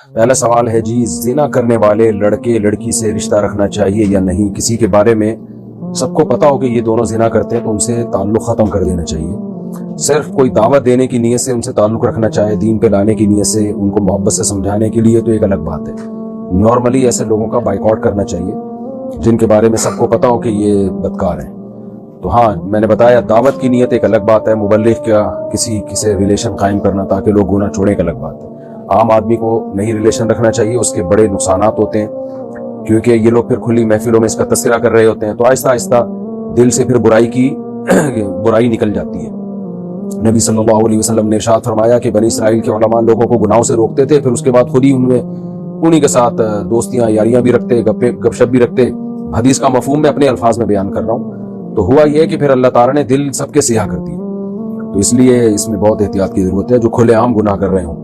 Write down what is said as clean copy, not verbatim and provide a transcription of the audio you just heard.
पहला सवाल है जी, जिना करने वाले लड़के लड़की से रिश्ता रखना चाहिए या नहीं। किसी के बारे में सबको पता हो कि ये दोनों जिना करते हैं तो उनसे ताल्लुक खत्म कर देना चाहिए। सिर्फ कोई दावत देने की नीयत से उनसे ताल्लुक रखना चाहे, दीन पे लाने की नीयत से, उनको मोहब्बत से समझाने के लिए, तो एक अलग बात है। नॉर्मली ऐसे लोगों का बाइकआउट करना चाहिए जिनके बारे में सबको पता हो कि ये बदकार है। तो हाँ, मैंने बताया दावत की नीयत एक अलग बात है, मुबल्लिग का किसी से रिलेशन कायम करना ताकि लोग गुनाह छोड़े एक अलग बात है। आम आदमी को नहीं रिलेशन रखना चाहिए, उसके बड़े नुकसानात होते हैं क्योंकि ये लोग फिर खुली महफिलों में इसका तस्करा कर रहे होते हैं, तो आहिस्ता आहिस्ता दिल से फिर बुराई निकल जाती है। नबी सल्लल्लाहु अलैहि वसल्लम ने इरशाद फरमाया कि बनी इसराइल के उलमा लोगों को गुनाहों से रोकते थे, फिर उसके बाद खुद ही उन्हीं के साथ दोस्तियां यारियां भी रखते, गपशप भी रखते। हदीस का मफहूम मैं अपने अल्फाज में बयान कर रहा हूँ। तो हुआ यह कि फिर अल्लाह ताला ने दिल सबके सियाह कर दिए, तो इसलिए इसमें बहुत एहतियात की जरूरत है जो खुलेआम गुनाह कर रहे हों।